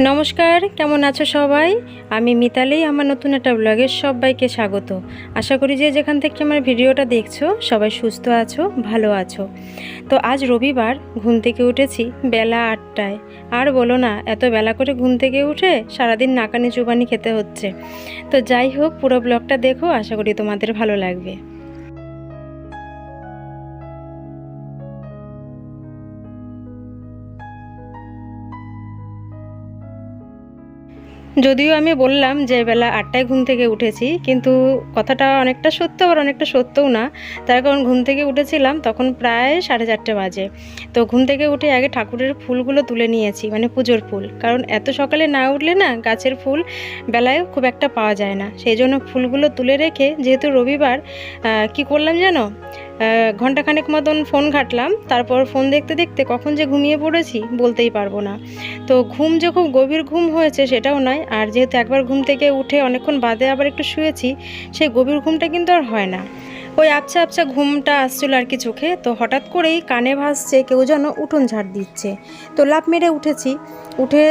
নমস্কার, কেমন আছো সবাই? আমি মিতালি। আমার নতুন একটা ব্লগে সবাইকে স্বাগত। আশা করি যে যেখান থেকে আমার ভিডিওটা দেখছো সবাই সুস্থ আছো, ভালো আছো। তো আজ রবিবার, ঘুম থেকে উঠেছি বেলা 8টায়। আর বলো না, এত বেলা করে ঘুম থেকে উঠে সারাদিন নাকানি চুবানি খেতে হচ্ছে। তো যাই হোক, পুরো ব্লগটা দেখো, আশা করি তোমাদের ভালো লাগবে। যদিও আমি বললাম যে বেলা 8টায় ঘুম থেকে উঠেছি, কিন্তু কথাটা অনেকটা সত্য আবার অনেকটা সত্যও না। তার কারণ ঘুম থেকে উঠেছিলাম তখন প্রায় 4:30 বাজে। তো ঘুম থেকে উঠে আগে ঠাকুরের ফুলগুলো তুলে নিয়েছি, মানে পুজোর ফুল। কারণ এত সকালে না উঠলে না গাছের ফুল বেলায় খুব একটা পাওয়া যায় না, সেই জন্য ফুলগুলো তুলে রেখে, যেহেতু রবিবার, কি করলাম জানো, ঘন্টাখানেক মতন ফোন ঘাঁটলাম। তারপর ফোন দেখতে দেখতে কখন যে ঘুমিয়ে পড়েছি বলতেই পারবো না। তো ঘুম যে খুব গভীর ঘুম হয়েছে সেটাও নয়, আর যেহেতু একবার ঘুম থেকে উঠে অনেকক্ষণ বাদে আবার একটু শুয়েছি, সেই গভীর ঘুমটা কিন্তু আর হয় না। ওই আবছা আবছা ঘুমটা আসছিল আর কি চোখে। তো হঠাৎ করেই কানে ভাসছে কেউ যেন উঠোন ঝাড় দিচ্ছে। তো লাফ মেরে উঠেছি, উঠে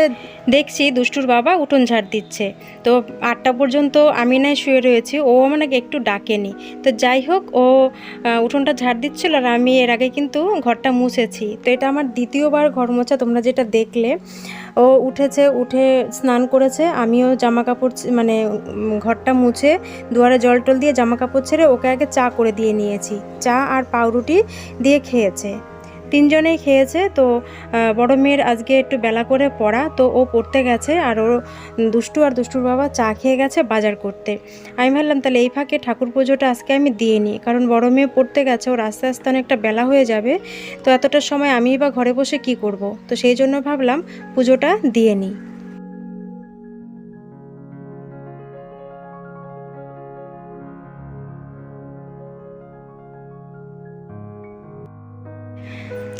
দেখছি দুষ্টুর বাবা উঠোন ঝাড় দিচ্ছে। তো 8টা পর্যন্ত আমি নাই শুয়ে রয়েছি, ও আমাকে একটু ডাকেনি। তো যাই হোক, ও উঠোনটা ঝাড় দিচ্ছিল আর আমি এর আগে কিন্তু ঘরটা মুছেছি। তো এটা আমার দ্বিতীয়বার ঘর মোছা, তোমরা যেটা দেখলে। ও উঠেছে, উঠে স্নান করেছে, আমিও জামা কাপড় মানে ঘরটা মুছে দুয়ারে জল টল দিয়ে জামা কাপড় ছেড়ে ওকে আগে চা করে দিয়ে নিয়েছি। চা আর পাউরুটি দিয়ে খেয়েছে, তিনজনেই খেয়েছে। তো বড় মেয়ের আজকে একটু বেলা করে পড়া, তো ও পড়তে গেছে, আর ওর দুষ্টু আর দুষ্টুর বাবা চা খেয়ে গেছে বাজার করতে। আমি ভাবলাম তাহলে এই ফাঁকে ঠাকুর পুজোটা আজকে আমি দিয়ে নিই, কারণ বড় মেয়ে পড়তে গেছে, ওর আস্তে আস্তে অনেকটা বেলা হয়ে যাবে। তো এতটা সময় আমি বা ঘরে বসে কি করব, তো সেই জন্য ভাবলাম পুজোটা দিয়ে নিই।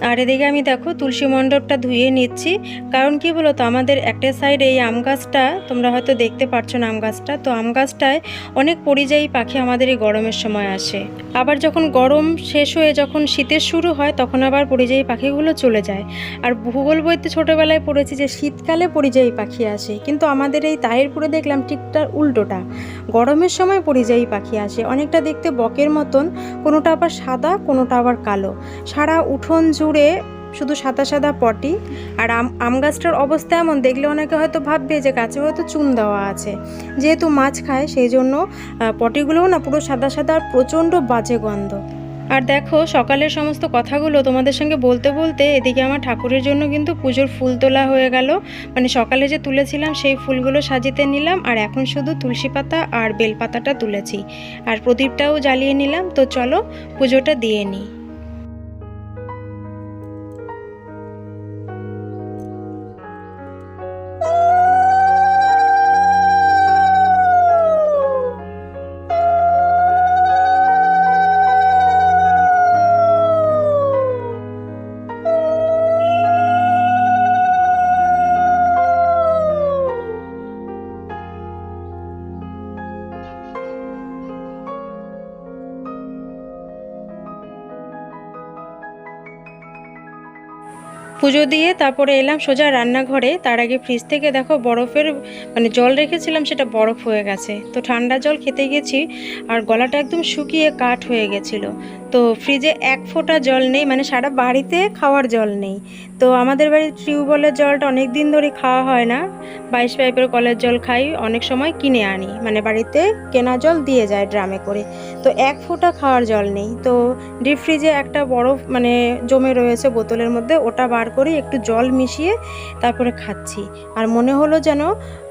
আর এদিকে আমি দেখো তুলসী মণ্ডপটা ধুয়ে নিচ্ছি। কারণ কি বলো তো, আমাদের একটা সাইডে এই আম গাছটা, তোমরা হয়তো দেখতে পাচ্ছ না আম গাছটা, তো আম গাছটায় অনেক পরিযায়ী পাখি আমাদের এই গরমের সময় আসে। আবার যখন গরম শেষ হয়ে যখন শীতের শুরু হয় তখন আবার পরিযায়ী পাখিগুলো চলে যায়। আর ভূগোল বইতে ছোটোবেলায় পড়েছি যে শীতকালে পরিযায়ী পাখি আসে, কিন্তু আমাদের এই তাহিরপুরে দেখলাম ঠিক তার উল্টোটা, গরমের সময় পরিযায়ী পাখি আসে। অনেকটা দেখতে বকের মতন, কোনোটা আবার সাদা, কোনোটা আবার কালো। সারা উঠোন জুড়ে শুধু সাদা সাদা পটি। আর আম গাছটার অবস্থা এমন, দেখলে অনেকে হয়তো ভাববে যে গাছে হয়তো চুন দেওয়া আছে। যেহেতু মাছ খায় সেই জন্য পটিগুলোও না পুরো সাদা সাদা, আর প্রচণ্ড বাজে গন্ধ। আর দেখো, সকালের সমস্ত কথাগুলো তোমাদের সঙ্গে বলতে বলতে এদিকে আমার ঠাকুরের জন্য কিন্তু পুজোর ফুল তোলা হয়ে গেল। মানে সকালে যে তুলেছিলাম সেই ফুলগুলো সাজিতে নিলাম, আর এখন শুধু তুলসী পাতা আর বেলপাতাটা তুলেছি, আর প্রদীপটাও জ্বালিয়ে নিলাম। তো চলো পুজোটা দিয়ে নিই। পুজো দিয়ে তারপরে এলাম সোজা রান্নাঘরে। তার আগে ফ্রিজ থেকে দেখো বরফের মানে জল রেখেছিলাম, সেটা বরফ হয়ে গেছে। তো ঠান্ডা জল খেতে গেছি আর গলাটা একদম শুকিয়ে কাঠ হয়ে গেছিলো। তো ফ্রিজে এক ফোঁটা জল নেই, মানে সারা বাড়িতে খাওয়ার জল নেই। তো আমাদের বাড়ির টিউবওয়েলের জলটা অনেক দিন ধরে খাওয়া হয় না, 22 পাইপের কলের জল খাই, অনেক সময় কিনে আনি, মানে বাড়িতে কেনা জল দিয়ে যায় ড্রামে করে। তো এক ফোঁটা খাওয়ার জল নেই। তো ডিপ ফ্রিজে একটা বরফ মানে জমে রয়েছে বোতলের মধ্যে, ওটা বার করে একটু জল মিশিয়ে তারপরে খাচ্ছি। আর মনে হলো যেন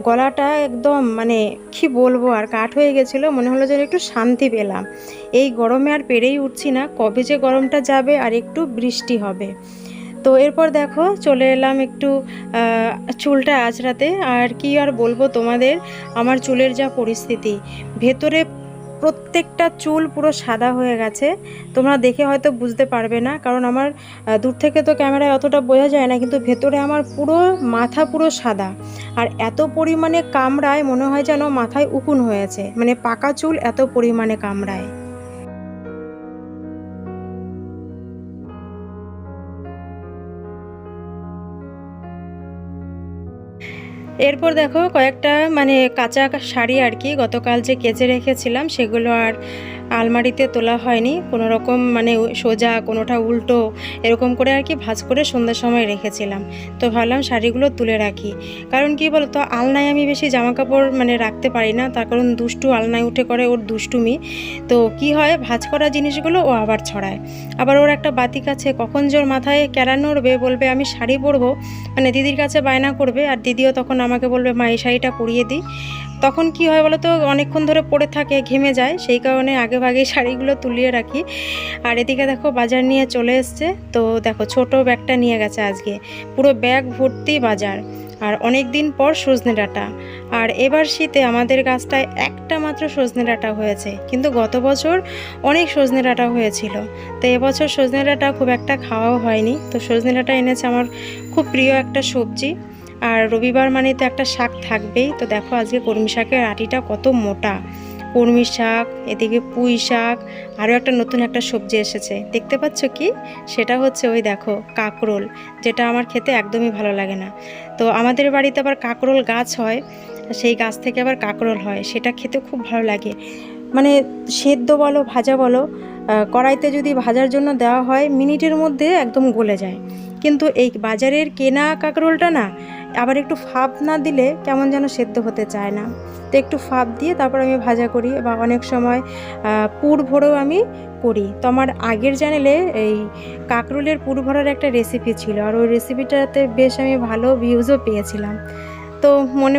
গলাটা একদম মানে কি বলবো, আর কাঠ হয়ে গেছিলো, মনে হলো যেন একটু শান্তি পেলাম। এই গরমে আর পেরেই উঠছি না, কবে যে গরমটা যাবে আর একটু বৃষ্টি হবে। তো এরপর দেখো চলে এলাম একটু চুলটা আঁচড়াতে। আর কি আর বলবো তোমাদের, আমার চুলের যা পরিস্থিতি, ভেতরে প্রত্যেকটা চুল পুরো সাদা হয়ে গেছে। তোমরা দেখে হয়তো বুঝতে পারবে না, কারণ আমার দূর থেকে তো ক্যামেরায় অতটা বোঝা যায় না, কিন্তু ভেতরে আমার পুরো মাথা পুরো সাদা। আর এত পরিমাণে কামড়ায়, মনে হয় যেন মাথায় উকুন হয়েছে, মানে পাকা চুল এত পরিমাণে কামড়ায়। এরপর দেখো কয়েকটা মানে কাঁচা শাড়ি আর কি গতকাল যে কেচে রেখেছিলাম সেগুলো আর আলমারিতে তোলা হয়নি, কোনো রকম মানে সোজা কোনোটা উল্টো এরকম করে আর কি ভাঁজ করে সন্ধ্যার সময় রেখেছিলাম। তো ভাবলাম শাড়িগুলো তুলে রাখি, কারণ কি বলতো আলনায় আমি বেশি জামা কাপড় মানে রাখতে পারি না, তার কারণ দুষ্টু আলনায় উঠে করে ওর দুষ্টুমি। তো কি হয় ভাঁজ করা জিনিসগুলো ও আবার ছড়ায়, আবার ওর একটা বাতিক আছে, কখন যে ওর মাথায় ক্যারা নড়বে বলবে আমি শাড়ি পরবো, মানে দিদির কাছে বায়না করবে, আর দিদিও তখন আমাকে বলবে মা এই শাড়িটা পরিয়ে দিই। তখন কি হয় বলো তো অনেকক্ষণ ধরে পড়ে থাকে, ঘেমে যায়, সেই কারণে আগে ভাগে শাড়িগুলো তুলিয়ে রাখি। আর এদিকে দেখো বাজার নিয়ে চলে এসছে, তো দেখো ছোট ব্যাগটা নিয়ে গেছে আজকে, পুরো ব্যাগ ভর্তি বাজার। আর অনেক দিন পর সজনে ডাঁটা, আর এবার শীতে আমাদের গাছটায় একটা মাত্র সজনে ডাঁটা হয়েছে, কিন্তু গত বছর অনেক সজনে ডাঁটা হয়েছিল। তো এবছর সজনে ডাঁটা খুব একটা খাওয়াও হয়নি, তো সজনে ডাঁটা এনেছে, আমার খুব প্রিয় একটা সবজি। আর রবিবার মানে তো একটা শাক থাকবেই। তো দেখো আজকে কলমি শাকের আটিটা কত মোটা, কলমি শাক, এদিকে পুঁই শাক, আরও একটা নতুন একটা সবজি এসেছে দেখতে পাচ্ছ কি, সেটা হচ্ছে ওই দেখো কাঁকরোল, যেটা আমার খেতে একদমই ভালো লাগে না। তো আমাদের বাড়িতে আবার কাঁকরোল গাছ হয়, সেই গাছ থেকে আবার কাঁকরোল হয়, সেটা খেতে খুব ভালো লাগে। মানে সেদ্ধ বলো ভাজা বলো, কড়াইতে যদি ভাজার জন্য দেওয়া হয় মিনিটের মধ্যে একদম গলে যায়। কিন্তু এই বাজারের কেনা কাঁকরোলটা না, আবার একটু ফাঁপ না দিলে কেমন যেন সেদ্ধ হতে চায় না। তো একটু ফাঁপ দিয়ে তারপর আমি ভাজা করি, বা অনেক সময় পুর ভরেও আমি করি। তো আমার আগের চ্যানেলে এই কাঁকরোলের পুর ভরার একটা রেসিপি ছিল, আর ওই রেসিপিটাতে বেশ আমি ভালো ভিউজও পেয়েছিলাম। তো মনে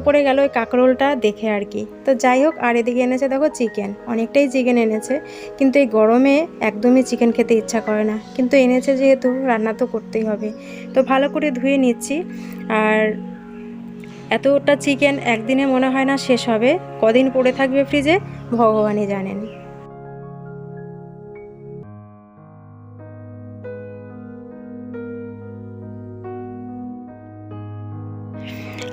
পড়ে গেল ওই কাঁকরোলটা দেখে আর কি। তো যাই হোক, আর এদিকে এনেছে দেখো চিকেন, অনেকটাই চিকেন এনেছে, কিন্তু এই গরমে একদমই চিকেন খেতে ইচ্ছা করে না, কিন্তু এনেছে যেহেতু রান্না তো করতেই হবে। তো ভালো করে ধুয়ে নিচ্ছি। আর এতটা চিকেন একদিনে মনে হয় না শেষ হবে, কদিন পড়ে থাকবে ফ্রিজে ভগবানই জানেন।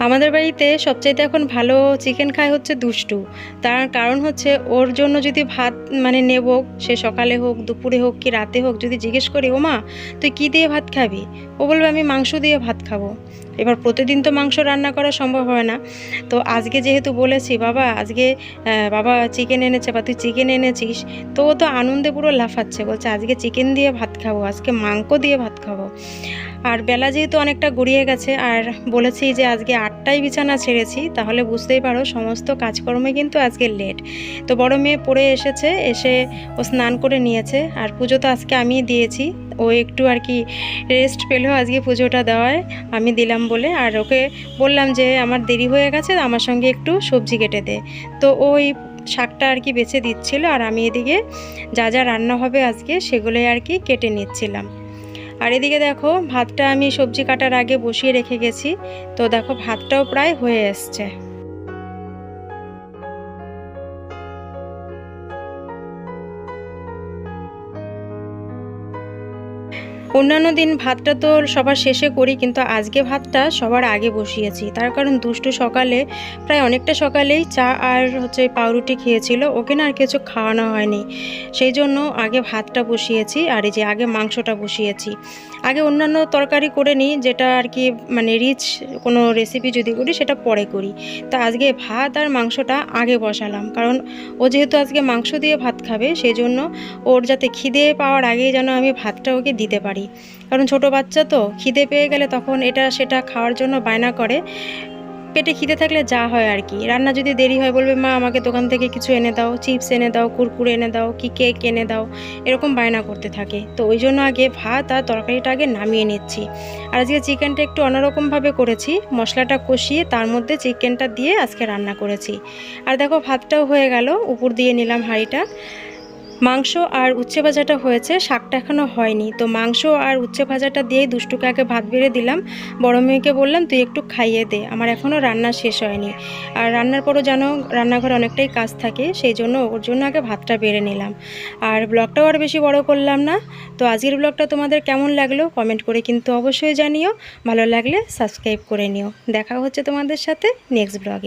আমাদের বাড়িতে সবচাইতে এখন ভালো চিকেন খায় হচ্ছে দুষ্টু। তার কারণ হচ্ছে ওর জন্য যদি ভাত মানে নেব, সে সকালে হোক দুপুরে হোক কি রাতে হোক, যদি জিজ্ঞেস করি ও মা তুই কী দিয়ে ভাত খাবি, ও বলবে আমি মাংস দিয়ে ভাত খাবো। এবার প্রতিদিন তো মাংস রান্না করা সম্ভব হয় না। তো আজকে যেহেতু বলেছি বাবা আজকে বাবা চিকেন এনেছে বা তুই চিকেন এনেছিস, তো ও তো আনন্দে পুরো লাফাচ্ছে, বলছে আজকে চিকেন দিয়ে ভাত খাবো, আজকে মাংস দিয়ে ভাত খাবো। আর বেলা যেহেতু অনেকটা গড়িয়ে গেছে, আর বলেছি যে আজকে 8টায় বিছানা ছেড়েছি, তাহলে বুঝতেই পারো সমস্ত কাজকর্মে কিন্তু আজকে লেট। তো বড় মেয়ে পড়ে এসেছে, এসে ও স্নান করে নিয়েছে, আর পুজো তো আজকে আমিই দিয়েছি। ও একটু আর কি রেস্ট পেলেও আজকে পুজোটা দেওয়ায় আমি দিলাম বলে, আর ওকে বললাম যে আমার দেরি হয়ে গেছে, আমার সঙ্গে একটু সবজি কেটে দে। তো ওই শাকটা আর কি বেছে দিচ্ছিল, আর আমি এদিকে যা যা রান্না হবে আজকে সেগুলোই আর কি কেটে নিচ্ছিলাম। আর এদিকে দেখো ভাতটা আমি সবজি কাটার আগে বসিয়ে রেখে গেছি, তো দেখো ভাতটাও প্রায় হয়ে এসছে। অন্যান্য দিন ভাতটা তো সবার শেষে করি, কিন্তু আজকে ভাতটা সবার আগে বসিয়েছি, তার কারণ দুষ্টু সকালে প্রায় অনেকটা সকালেই চা আর হচ্ছে পাউরুটি খেয়েছিল, ওকে না আর কিছু খাওয়ানো হয়নি, সেই জন্য আগে ভাতটা বসিয়েছি। আর এই যে আগে মাংসটা বসিয়েছি, আগে অন্যান্য তরকারি করে নিই, যেটা আর কি মানে রিচ কোনো রেসিপি যদি করি সেটা পরে করি। তো আজকে ভাত আর মাংসটা আগে বসালাম, কারণ ও যেহেতু আজকে মাংস দিয়ে ভাত খাবে, সেই জন্য ওর যাতে খিদে পাওয়ার আগেই যেন আমি ভাতটা ওকে দিতে পারি। কারণ ছোট বাচ্চা তো খিদে পেয়ে গেলে তখন এটা সেটা খাওয়ার জন্য বায়না করে, পেটে খিদে থাকলে যা হয় আর কি, রান্না যদি দেরি হয় বলবে মা আমাকে দোকান থেকে কিছু এনে দাও, চিপস এনে দাও, কুরকুরে এনে দাও, কি কেক এনে দাও, এরকম বায়না করতে থাকে। তো ওই জন্য আগে ভাত আর তরকারিটা আগে নামিয়ে নিচ্ছি। আর আজকে চিকেনটা একটু অন্যরকমভাবে করেছি, মশলাটা কষিয়ে তার মধ্যে চিকেনটা দিয়ে আজকে রান্না করেছি। আর দেখো ভাতটাও হয়ে গেল, উপর দিয়ে নিলাম হাঁড়িটা। মাংস আর উচ্ছে ভাজাটা হয়েছে, শাকটা এখনও হয়নি। তো মাংস আর উচ্ছে ভাজাটা দিয়েই দুষ্টুকে আগে ভাত বেড়ে দিলাম, বড় মেয়েকে বললাম তুই একটু খাইয়ে দে, আমার এখনও রান্না শেষ হয়নি। আর রান্নার পরও যেন রান্নাঘরে অনেকটাই কাজ থাকে, সেই জন্য ওর জন্য আগে ভাতটা বেড়ে নিলাম। আর ব্লগটাও আর বেশি বড় করলাম না। তো আজকের ব্লগটা তোমাদের কেমন লাগলো কমেন্ট করে কিন্তু অবশ্যই জানিও, ভালো লাগলে সাবস্ক্রাইব করে নিও। দেখা হচ্ছে তোমাদের সাথে নেক্সট ব্লগে।